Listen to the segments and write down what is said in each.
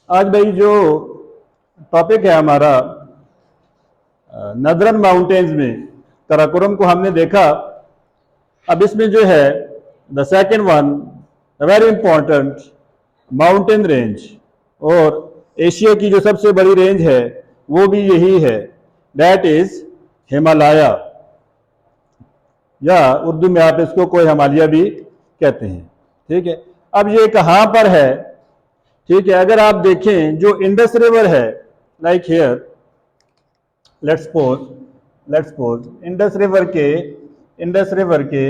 आज भाई जो टॉपिक है हमारा नदरन माउंटेन्स में कराकोरम को हमने देखा। अब इसमें जो है the second one very important mountain range, और एशिया की जो सबसे बड़ी रेंज है वो भी यही है, दैट इज हिमालय, या उर्दू में आप इसको कोई हिमालय भी कहते हैं। ठीक है, अब ये कहाँ पर है? ठीक है, अगर आप देखें जो इंडस रिवर है, like here let's suppose Indus river के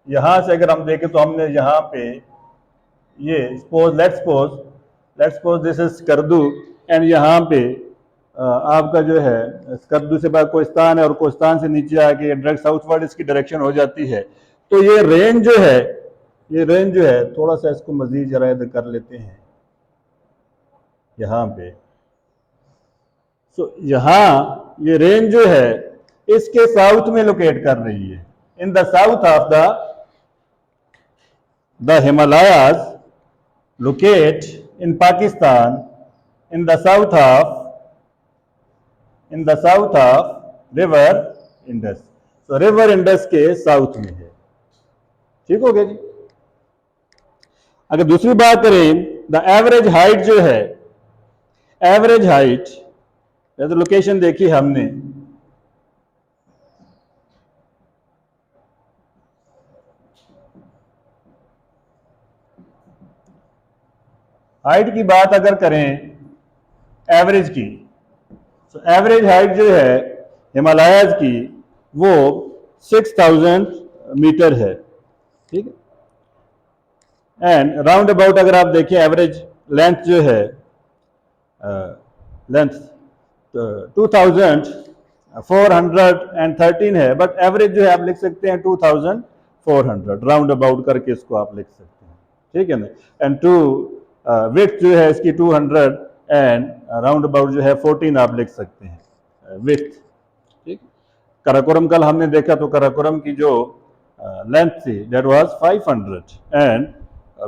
यहां से अगर हम देखें तो हमने यहाँ पे ये let's suppose this is Skardu, and यहाँ पे आपका जो है स्कर्दू से बाद कोहिस्तान है, और कोहिस्तान से नीचे आके डायरेक्ट साउथवर्ड इसकी डायरेक्शन हो जाती है। तो ये रेंज जो है थोड़ा सा इसको मजीद जरा इधर कर लेते हैं यहाँ पे। यहाँ ये रेंज जो है इसके साउथ में लोकेट कर रही है, in the south of the Himalayas locate in Pakistan, in the south of river Indus. तो रिवर इंडस के साउथ में है। ठीक हो गया जी। अगर दूसरी बात करें, द एवरेज हाइट जो है, एवरेज हाइट जैसे लोकेशन देखी हमने, हाइट की बात अगर करें एवरेज की, तो एवरेज हाइट जो है हिमालयाज की वो 6000 मीटर है। ठीक है, एंड राउंड अबाउट अगर आप देखें एवरेज लेंथ जो है, लेंथ 2413 है, बट एवरेज जो है आप लिख सकते हैं 2400, राउंड अबाउट करके इसको आप लिख सकते हैं। ठीक है ना, एंड टू विड्थ जो है इसकी 200 एंड राउंड अबाउट जो है 14 आप लिख सकते हैं विड्थ। ठीक, कराकोरम कल हमने देखा तो कराकोरम की जो लेंथ थी दैट वाज 500 एंड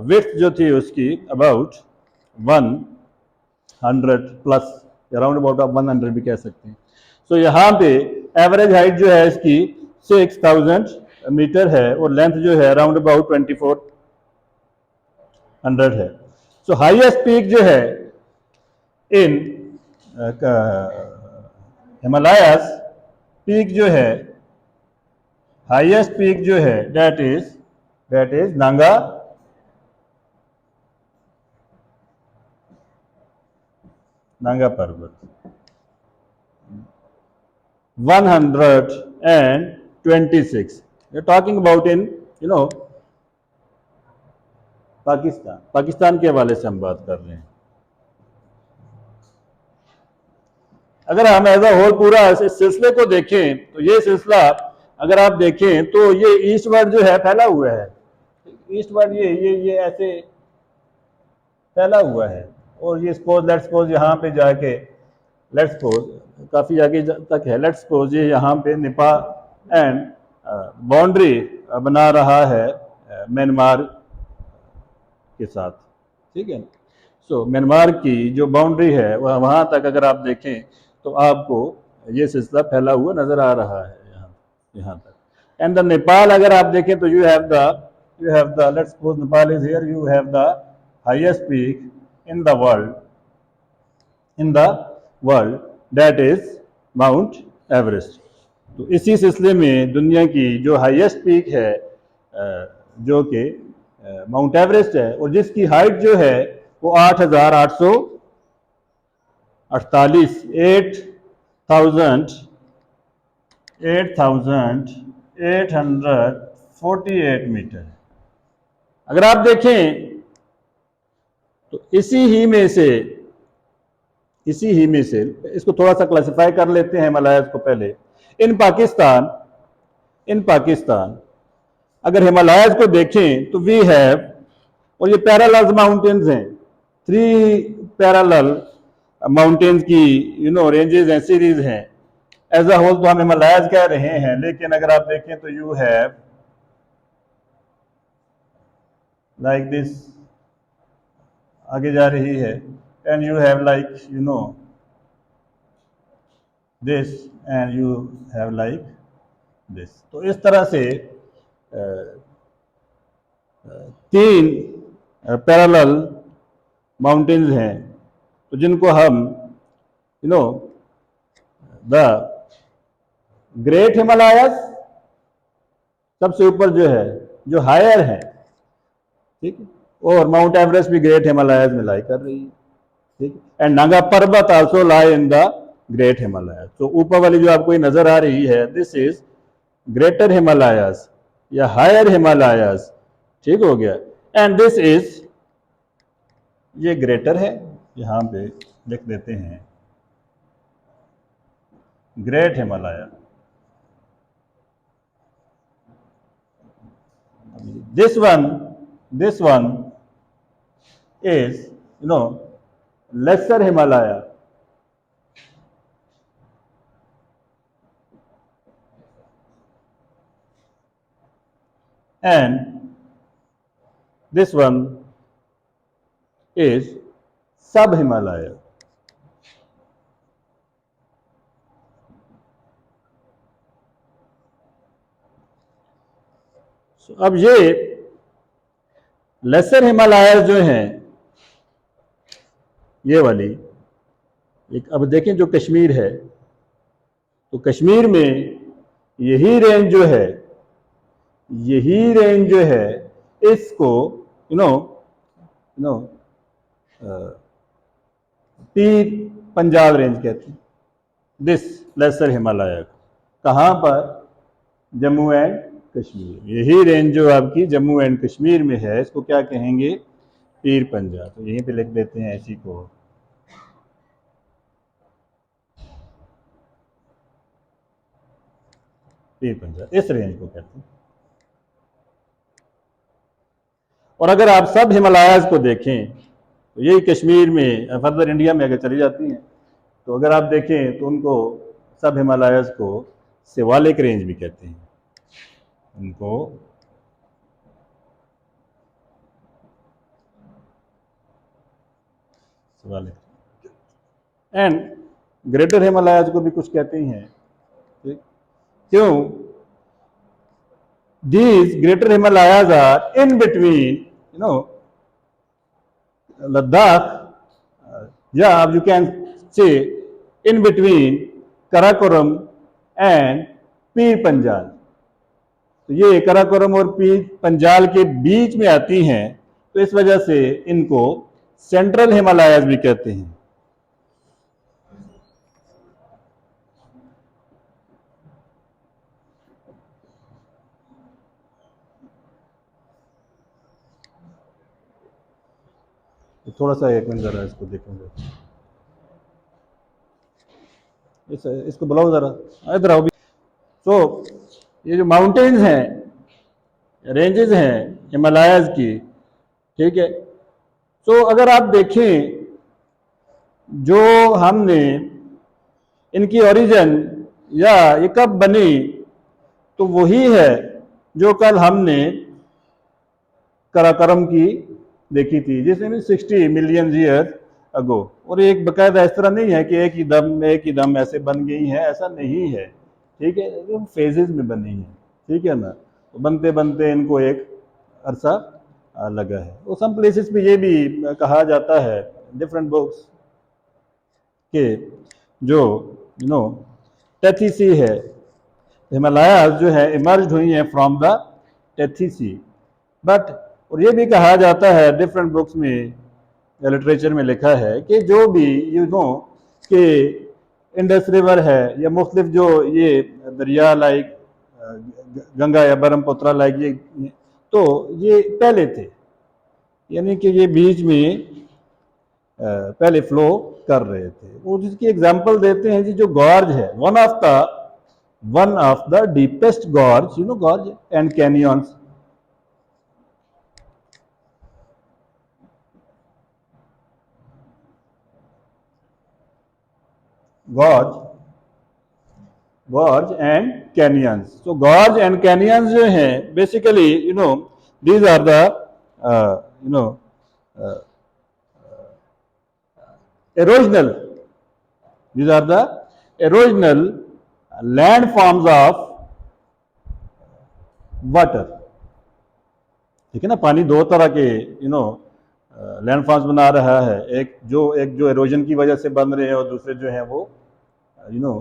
विड्थ जो थी उसकी अबाउट 100 प्लस, राउंड अबाउट आप 100 भी कह सकते हैं। सो यहाँ पे एवरेज हाइट जो है इसकी 6000 मीटर है, और लेंथ जो है राउंड अबाउट 2400 है। सो हाईएस्ट पीक जो है इन हिमालयाज, पीक जो है हाईएस्ट पीक जो है दैट इज नांगा पर्वत, 126। We're talking about in Pakistan के हवाले से हम बात कर रहे हैं। अगर हम एज अ होल पूरा इस सिलसिले को देखें तो ये सिलसिला अगर आप देखें तो ये ईस्टवर्ड जो है फैला हुआ है, ईस्टवर्ड ये ऐसे फैला हुआ है, और ये लेट्स सपोज यहाँ पे जाके लेट्स सपोज काफी आगे तक है, लेट्स सपोज ये यहाँ पे नेपाल एंड बाउंड्री बना रहा है म्यांमार के साथ। ठीक है, सो म्यांमार की जो बाउंड्री है वहां तक अगर आप देखें तो आपको ये सिलसिला फैला हुआ नजर आ रहा है यहाँ तक। एंड द नेपाल अगर आप देखें तो you have the let's suppose Nepal is here, you have the highest peak in the world that is mount Everest. तो इसी सिलसिले में दुनिया की जो हाईएस्ट पीक है जो कि माउंट एवरेस्ट है, और जिसकी हाइट जो है वो 8848 8848 मीटर है। अगर आप देखें तो इसी ही में से इसको थोड़ा सा क्लासिफाई कर लेते हैं हिमालयाज को पहले। इन पाकिस्तान अगर हिमालयाज को देखें तो वी हैव, और ये पैरेलल माउंटेन्स हैं, 3 पैरेलल माउंटेन्स की रेंजेस हैं, सीरीज हैं। एज अ होल तो हम हिमालयाज कह रहे हैं, लेकिन अगर आप देखें तो यू हैव लाइक दिस आगे जा रही है, and you have like you know this and you have like this. तो इस तरह से तीन पैरेलल माउंटेन्स हैं, तो जिनको हम you know the great Himalayas सबसे ऊपर जो है, जो हायर है, ठीक है, और माउंट एवरेस्ट भी ग्रेट हिमालयास में लाई कर रही है, ठीक है, एंड नागा पर्वत also lie in the great Himalayas. तो ऊपर वाली जो आपको नजर आ रही है, दिस इज ग्रेटर हिमालयास या हायर हिमालयास, ठीक हो गया, एंड दिस इज, ये ग्रेटर है, यहां पे लिख देते हैं great Himalaya. this one is lesser Himalaya, and this one is sub Himalaya. So, अब ये लेसर हिमालयाज जो हैं, ये वाली एक, अब देखें जो कश्मीर है, तो कश्मीर में यही रेंज जो है, यही रेंज जो है, इसको पीर पंजाब रेंज कहते हैं, दिस लेसर हिमालय। कहां पर? जम्मू एंड कश्मीर। यही रेंज जो आपकी जम्मू एंड कश्मीर में है, इसको क्या कहेंगे? पीर पंजाब। तो यहीं पे लिख देते हैं इसी को, पीर पंजाब, इस रेंज को कहते हैं। और अगर आप सब हिमालयाज को देखें तो यही कश्मीर में, फर्दर इंडिया में अगर चली जाती हैं तो अगर आप देखें तो उनको सब हिमालयाज को शिवालिक रेंज भी कहते हैं, उनको शिवालिक, एंड ग्रेटर हिमालयाज को भी कुछ कहते ही हैं। क्यों? These greater Himalayas are in between, Ladakh, yeah, you can say in between Karakoram and Pir Panjal. तो ये कराकोरम और पीर पंजाल के बीच में आती हैं, तो इस वजह से इनको सेंट्रल हिमालयाज भी कहते हैं। थोड़ा सा एक मिनट जरा इसको देखेंगे, इसको बुलाओ जरा, इधर आओ भी। तो ये जो माउंटेन्स हैं, रेंजेस हैं हिमालयाज की, ठीक है, तो अगर आप देखें जो हमने इनकी ओरिजिन या ये कब बनी, तो वही है जो कल हमने कराकोरम की देखी थी, जिसमें 60 मिलियन ईयर अगो। और एक बकायदा इस तरह नहीं है कि एक ही दम ऐसे बन गई है, ऐसा नहीं है, ठीक है, फेजेस में बनी है, ठीक है ना। तो बनते बनते इनको एक अरसा लगा है। तो सम प्लेसेस पे ये भी कहा जाता है, डिफरेंट बुक्स, के जो टेथी सी है, हिमालयाज जो है इमर्ज हुई हैं फ्रॉम द टेथी सी। बट और ये भी कहा जाता है, डिफरेंट बुक्स में, लिटरेचर में लिखा है कि जो भी कि इंडस रिवर है या मुख्तलिफ जो ये दरिया लाइक गंगा या ब्रह्मपुत्र लाइक, ये तो ये पहले थे, यानी कि ये बीच में पहले फ्लो कर रहे थे। वो जिसकी एग्जांपल देते हैं जी, जो गॉर्ज है, one of the deepest gorge, gorge and canyons, gorge and canyons. So gorge and canyons जो हैं, basically these are the erosional. These are the erosional landforms of water. ठीक है ना, पानी दो तरह के लैंडफॉर्म्स बना रहा है, एक जो एरोजन की वजह से बन रहे हैं और दूसरे जो है वो यू नो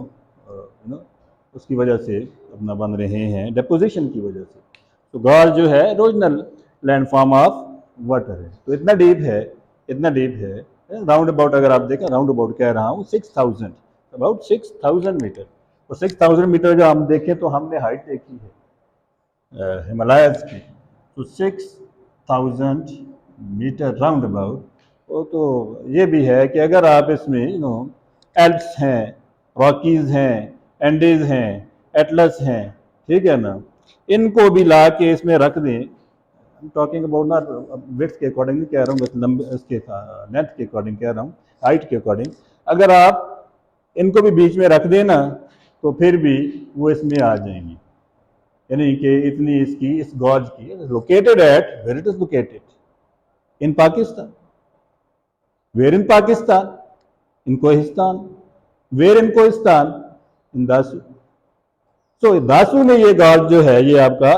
उसकी वजह से अपना बन रहे हैं डेपोजिशन की वजह से। तो गॉल जो है एरोजनल लैंडफॉर्म ऑफ वाटर है। तो इतना डीप है राउंड अबाउट, अगर आप देखें राउंड अबाउट कह रहा हूँ 6000, अबाउट 6000 मीटर। और 6000 मीटर जो हम देखें तो हमने हाइट देखी है हिमालयस की, तो 6000 मीटर राउंड अबाउट। वो तो ये भी है कि अगर आप इसमें एल्प्स हैं, रॉकीज हैं, एंडीज हैं, एटलस हैं, ठीक है ना, इनको भी ला के इसमें रख दें। टॉकिंग अबाउट ना विड्थ के अकॉर्डिंग नहीं कह रहा हूँ, बस लंबे इसके लेंथ के अकॉर्डिंग कह रहा हूँ, हाइट के अकॉर्डिंग। अगर आप इनको भी बीच में रख देना तो फिर भी वो इसमें आ जाएंगी, यानी कि इतनी इसकी इस गॉज की। Located at, where it is located in Pakistan, where in Pakistan, in Kohistan, where in Kohistan, in Dasu. So Dasu में ये गॉज जो है ये आपका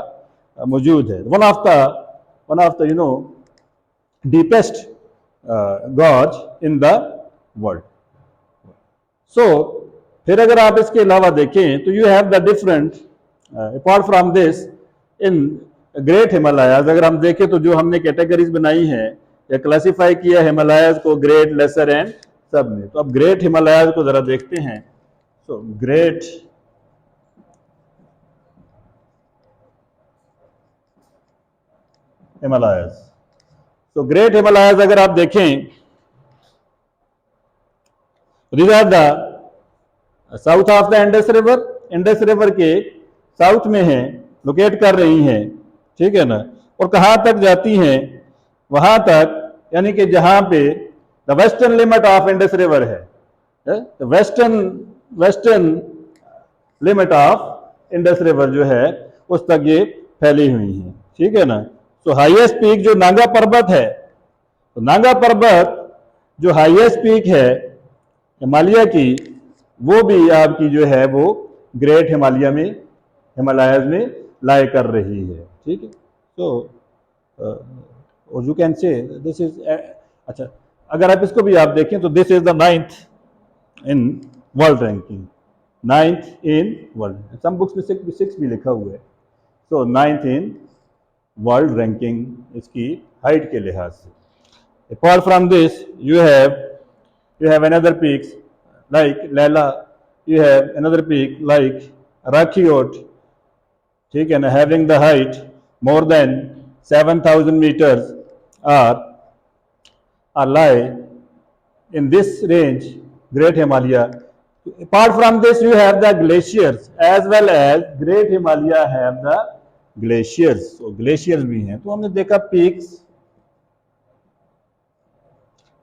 मौजूद है। One of the deepest gorge in the world. So फिर अगर आप इसके अलावा देखें तो you have the different apart from this in great Himalayas. अगर हम देखें तो जो हमने कैटेगरीज बनाई हैं या क्लासिफाई किया हिमालयाज को ग्रेट, लेसर एंड सब में, तो अब ग्रेट हिमालयाज को जरा देखते हैं। सो ग्रेट हिमालयाज, तो ग्रेट हिमालयाज अगर आप देखें, these are the south of the Indus river, Indus river के साउथ में है, लोकेट कर रही हैं, ठीक है ना। और कहां तक जाती हैं, वहां तक, यानी कि जहां पे the western limit of Indus river है, western limit of Indus river जो है उस तक ये फैली हुई है, ठीक है ना। तो हाईएस्ट पीक जो नांगा पर्वत है, तो नांगा पर्वत जो हाईएस्ट पीक है हिमालय की, वो भी आपकी जो है वो ग्रेट हिमालयाज में लाई कर रही है, ठीक है। तो और you can say this is, अच्छा अगर आप इसको भी आप देखें तो this is the 9th in world ranking, 9th in world, some books में 6 भी लिखा हुआ है। तो 9th इन वर्ल्ड रैंकिंग इसकी हाइट के लिहाज से। Apart from this you have another peaks like Lela, you have another peak like Rakhiot, ठीक है ना, having the height more than 7000 meters are lie in this range, Great Himalaya. Apart from this you have the glaciers, as well as Great Himalaya have the glaciers, so glaciers भी हैं। तो हमने देखा peaks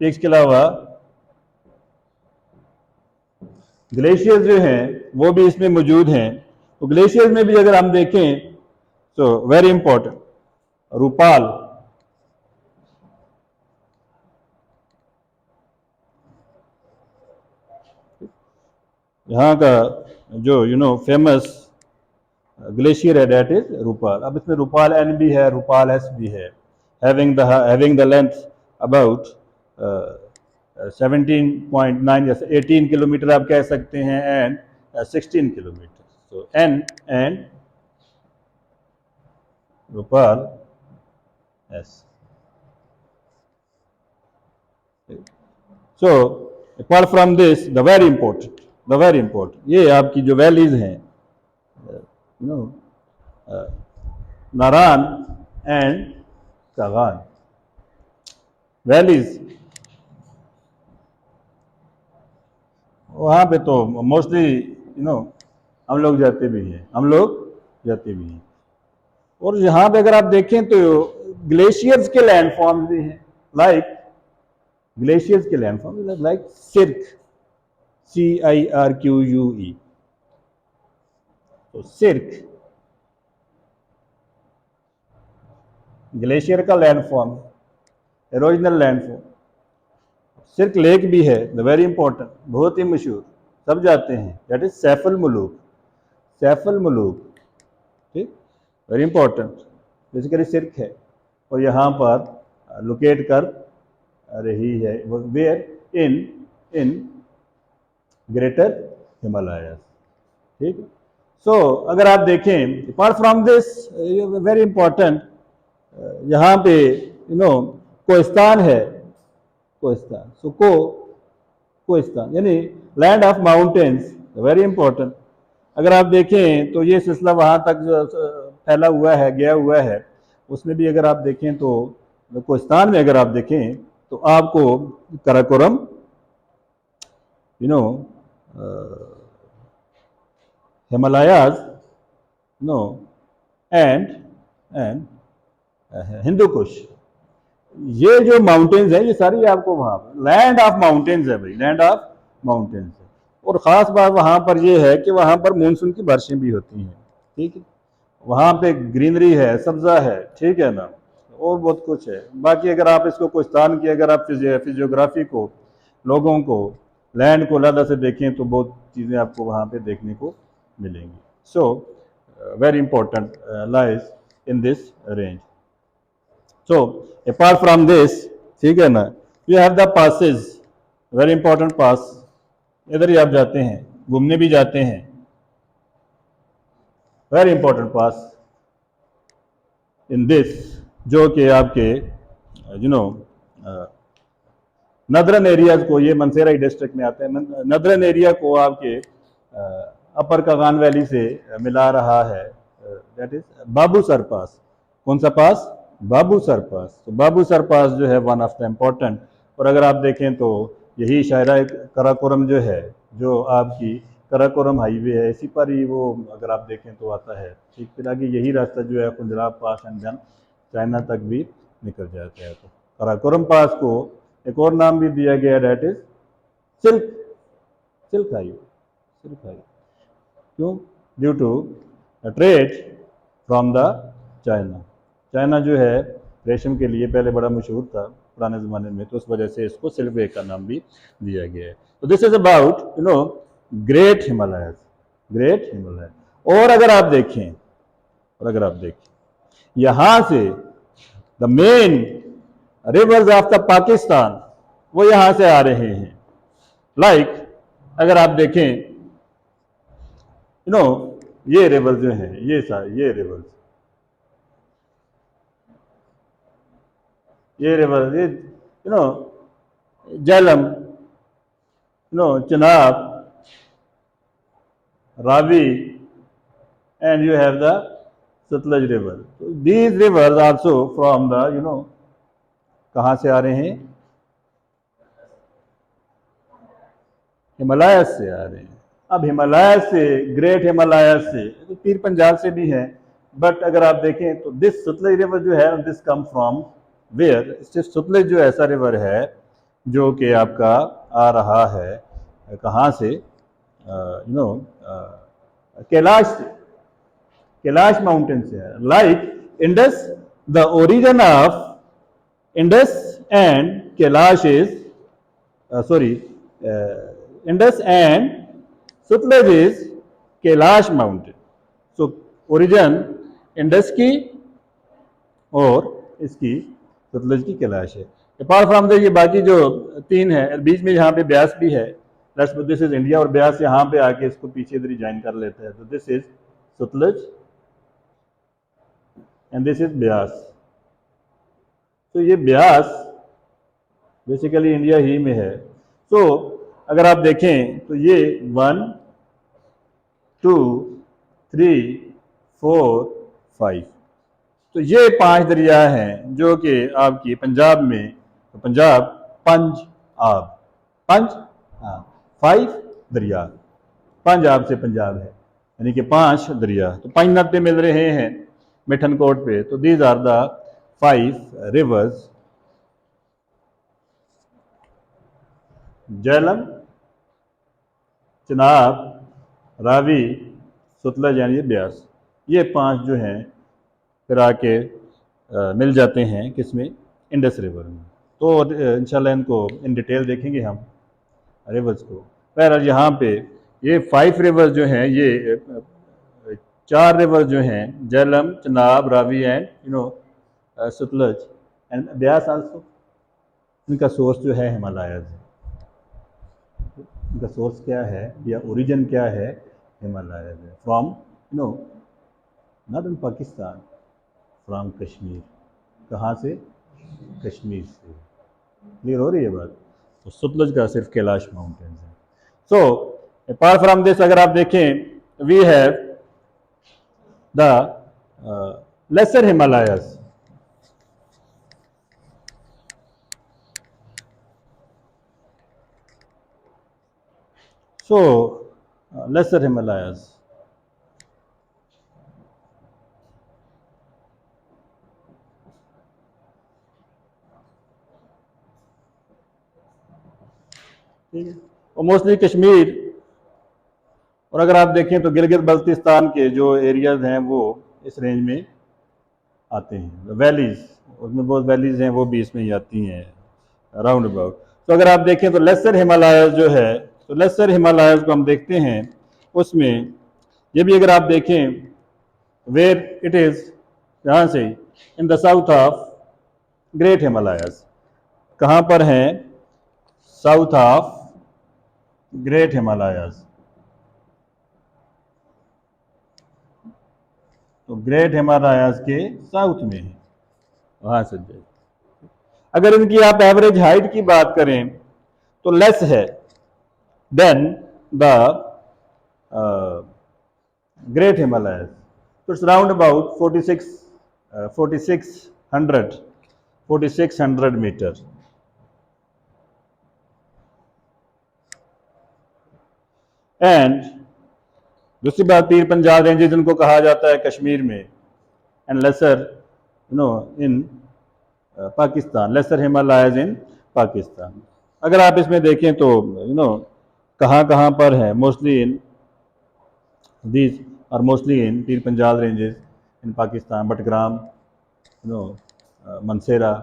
के अलावा glaciers जो हैं वो भी इसमें मौजूद हैं। तो ग्लेशियर्स में भी अगर हम देखें तो वेरी इंपॉर्टेंट, रूपाल, यहाँ का जो फेमस ग्लेशियर है दैट इज रूपाल। अब इसमें रूपाल एन भी है, रूपाल एस भी है, हैविंग द लेंथ अबाउट 17.9 जैसे 18 किलोमीटर आप कह सकते हैं, एंड 16 किलोमीटर। तो N and Rupal S. So apart from this the very important ये आपकी जो वैलीज हैं, नारान एंड कागान वैलीज, वहाँ पे तो मोस्टली हम लोग जाते भी हैं। और यहाँ पे अगर आप देखें तो ग्लेशियर्स के लैंडफॉर्म्स भी हैं, ग्लेशियर्स के लैंडफॉर्म लाइक सिर्क, CIRQUE, तो सिर्क ग्लेशियर का लैंडफॉर्म, एरोजनल लैंडफॉर्म। सिर्क लेक भी है, द वेरी इंपॉर्टेंट, बहुत ही मशहूर, सब जाते हैं, दैट इज सैफुल मुलूक, सैफुल मुलूक, ठीक, वेरी इंपॉर्टेंट, बेसिकली सिर्क है और यहाँ पर लोकेट कर रही है, where in in greater Himalaya, ठीक। सो अगर आप देखें apart from this very important, यहाँ पे कोहिस्तान है, कोहिस्तान, सो कोहिस्तान यानी land of mountains, very important. अगर आप देखें तो ये सिलसिला वहाँ तक जो फैला हुआ है, गया हुआ है, उसमें भी अगर आप देखें तो कोहिस्तान में अगर आप देखें तो आपको कराकोरम, हिमालयाज, एंड हिंदू कुश, ये जो माउंटेन्स हैं ये सारी आपको वहाँ पर लैंड ऑफ माउंटेन्स है भाई, लैंड ऑफ माउंटेन्स है। और ख़ास बात वहाँ पर ये है कि वहाँ पर मानसून की बारिशें भी होती हैं, ठीक है, वहाँ पे ग्रीनरी है, सब्जा है, ठीक है ना, और बहुत कुछ है। बाकी अगर आप इसको कोहिस्तान की अगर आप फिजियोग्राफी को, लोगों को, लैंड को अलग से देखें तो बहुत चीज़ें आपको वहाँ पे देखने को मिलेंगी। So very important lies in this range. So apart from this, ठीक है ना, you have the passes, very important pass, इधर ही आप जाते हैं, घूमने भी जाते हैं, very important pass in this, जो कि आपके नदरन एरियाज को, ये मंसेराई डिस्ट्रिक्ट में आते हैं, नदरन एरिया को आपके अपर कागान वैली से मिला रहा है, दैट इज बाबूसर पास। कौन सा पास? बाबूसर पास। तो बाबूसर पास जो है वन ऑफ द इम्पोर्टेंट, और अगर आप देखें तो यही शायरा कराकोरम जो है, जो आपकी कराकोरम हाईवे है, इसी पर ही वो अगर आप देखें तो आता है, ठीक। फिर आगे यही रास्ता जो है खुंजराब पास एंड देन चाइना तक भी निकल जाता है। तो कराकोरम पास को एक और नाम भी दिया गया, that is silk highway, silk highway, क्यों? Due to trade from the China. China जो है रेशम के लिए पहले बड़ा मशहूर था पुराने ज़माने में, तो उस वजह से इसको सिल्क वे का नाम भी दिया गया है। तो this is about great Himalayas, great Himalaya. और अगर आप देखें, यहां से the main rivers of the Pakistan वो यहां से आ रहे हैं। लाइक अगर आप देखें ये रिवर जो है, ये रिवर, ये Jhelum, Chenab, Ravi, and you have the Satluj river. So these rivers also from the कहाँ से आ रहे हैं? हिमालय से आ रहे हैं। अब हिमालय से, ग्रेट हिमालय से, तो पीर पंजाल से भी है, बट अगर आप देखें तो दिस सतलज रिवर जो है, this come from where? Sutlej जो ऐसा रिवर है जो कि आपका आ रहा है कहाँ से? कैलाश से, कैलाश माउंटेन से है। Like Indus, the origin of Indus and Kailash is Indus and Sutlej is Kailash mountain. So origin Indus की और इसकी सतलज की कैलाश है। अपार्ट फ्रॉम द ये बाकी जो तीन है, बीच में यहाँ पे ब्यास भी है, दिस इज इंडिया, और ब्यास यहाँ पे आके इसको पीछे इधर ही ज्वाइन कर लेता है। तो this is Sutlej and this is Beas. तो ये ब्यास बेसिकली इंडिया ही में है। तो अगर आप देखें तो ये 1 2 3 4 5, तो ये 5 दरिया हैं जो कि आपकी पंजाब में, तो पंजाब पंजाब 5 दरिया, पंजाब से पंजाब है, यानी कि 5 दरिया। तो 5 नाते मिल रहे हैं मिठनकोट पे। तो these are the 5 rivers, Jhelum, Chenab, Ravi, Sutlej यानी ब्यास। ये 5 जो हैं फिर आके मिल जाते हैं किसमें? इंडस रिवर में। तो इंशाल्लाह इनको इन डिटेल देखेंगे हम रिवर्स को। बहरहाल यहाँ पे ये 5 रिवर्स जो हैं, ये 4 रिवर्स जो हैं, Jhelum, Chenab, Ravi and Sutlej and Beas also, इनका सोर्स जो है हिमालयाज है। इनका सोर्स क्या है या ओरिजिन क्या है? हिमालयाज है, from not in Pakistan, from Kashmir. कहाँ से? कश्मीर से। क्लियर हो रही है बात? तो सतलज का सिर्फ कैलाश माउंटेन्स है। सो अपार्ट फ्रॉम दिस अगर आप देखें, we have the lesser Himalayas. So, lesser Himalayas. ठीक है, और मोस्टली कश्मीर, और अगर आप देखें तो गिलगित बल्तिस्तान के जो एरियाज हैं वो इस रेंज में आते हैं। वैलीज, उसमें बहुत वैलीज हैं, वो भी इसमें ही आती हैं राउंड अबाउट। तो अगर आप देखें तो लेसर हिमालयाज जो है, तो लेसर हिमालयाज को हम देखते हैं, उसमें ये भी अगर आप देखें, वेयर इट इज, यहाँ से in the south of great Himalayas. कहाँ पर हैं? South of great Himalayas. तो ग्रेट हिमालयाज के साउथ में है, वहां से। अगर इनकी आप एवरेज हाइट की बात करें तो लेस है देन द ग्रेट हिमालयाज। तो it's round about 4600 metre. And दूसरी बात, पीर पंजाल रेंजेस जिनको कहा जाता है कश्मीर में, and lesser in Pakistan, lesser Himalayas in Pakistan. अगर आप इसमें देखें तो कहाँ पर है, mostly in these are mostly in Pir Panjal ranges in Pakistan, Battagram, Mansehra,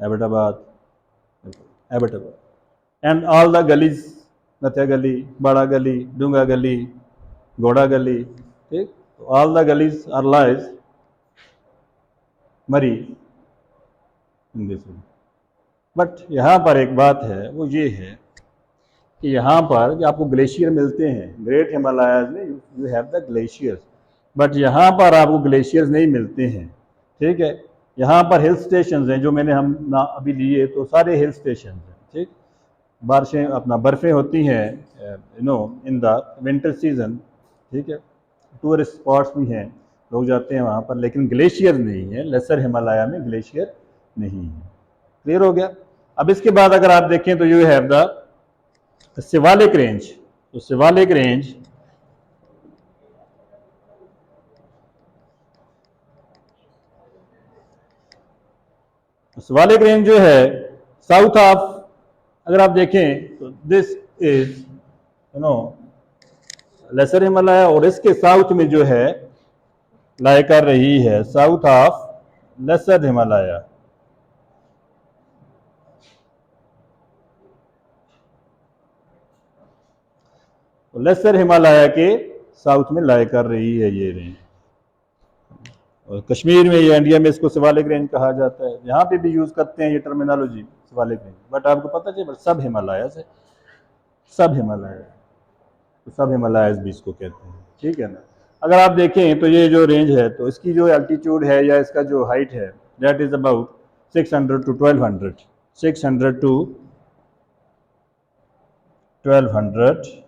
Abbottabad, and all the galis, Nathia Gali, Bara Gali, Dunga Gali, घोड़ा गली, ठीक, all the galis are lies Murree in this. But यहाँ पर एक बात है, वो ये है कि यहाँ पर जो आपको ग्लेशियर मिलते हैं ग्रेट हिमालयाज में, you have the glaciers, but यहाँ पर आपको ग्लेशियर्स नहीं मिलते हैं। ठीक है, यहाँ पर हिल स्टेशन हैं, जो मैंने हम ना अभी लिए, तो सारे हिल स्टेशन हैं। ठीक, बारिशें अपना बर्फ़ें होती हैं इन द विंटर सीजन। ठीक है, टूरिस्ट स्पॉट्स भी हैं, लोग जाते हैं वहाँ पर, लेकिन ग्लेशियर नहीं है। लेसर हिमालय में ग्लेशियर नहीं है। क्लियर हो गया? अब इसके बाद अगर आप देखें तो you have the Shivalik range. तो शिवालिक रेंज शिवालिक रेंज जो है साउथ ऑफ, अगर आप देखें तो दिस इज लेसर हिमालय, और इसके साउथ में जो है लाई कर रही है साउथ ऑफ लेसर हिमालय। तो लेसर हिमालय के साउथ में लाई कर रही है ये रेंज, और कश्मीर में या इंडिया में इसको शिवालिक रेंज कहा जाता है। यहाँ पे भी यूज करते हैं ये टर्मिनोलॉजी शिवालिक रेंज, बट आपको पता चले सब हिमालय से, सब हिमालय, तो सब हिमालयस भी इसको कहते हैं। ठीक है ना? अगर आप देखें तो ये जो रेंज है, तो इसकी जो एल्टीट्यूड है या इसका जो हाइट है, that is about 600 to 1200, 600 to 1200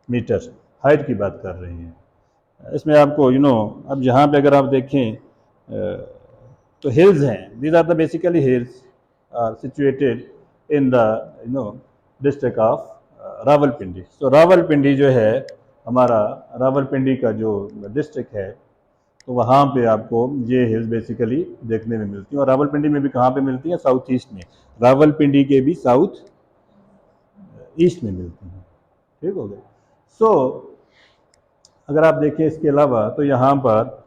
metre height की बात कर रहे हैं। इसमें आपको अब यहाँ पे अगर आप देखें तो हिल्स हैं, these are the basically hills are situated in the district of Rawalpindi. तो रावलपिंडी जो है हमारा, रावलपिंडी का जो डिस्ट्रिक्ट है, तो वहाँ पे आपको ये हिल्स बेसिकली देखने में मिलती हैं। और रावलपिंडी में भी कहाँ पे मिलती हैं? साउथ ईस्ट में, रावलपिंडी के भी साउथ ईस्ट में मिलती हैं। ठीक हो गया? सो अगर आप देखें इसके अलावा, तो यहाँ पर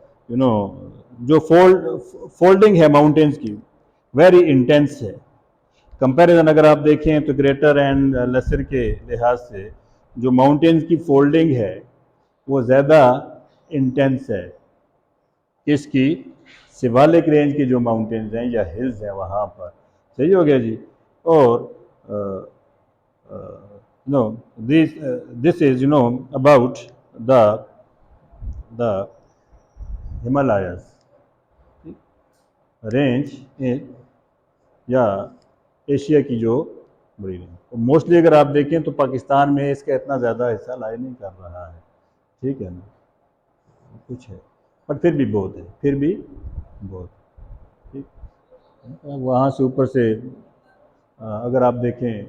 जो फोल्डिंग है माउंटेन्स की, वेरी इंटेंस है। कंपैरिजन अगर आप देखें तो ग्रेटर एंड लेसर के लिहाज से जो माउंटेन्स की फोल्डिंग है वो ज़्यादा इंटेंस है। किसकी? शिवालिक रेंज की जो माउंटेन्स हैं या हिल्स हैं वहाँ पर। सही हो गया जी। और no this is about the Himalayas range या एशिया की जो बड़ी रेंज। तो मोस्टली अगर आप देखें तो पाकिस्तान में इसका इतना ज़्यादा हिस्सा लाई नहीं कर रहा है, ठीक है ना, कुछ है पर फिर भी बहुत है, फिर भी बहुत। ठीक, वहाँ से ऊपर से अगर आप देखें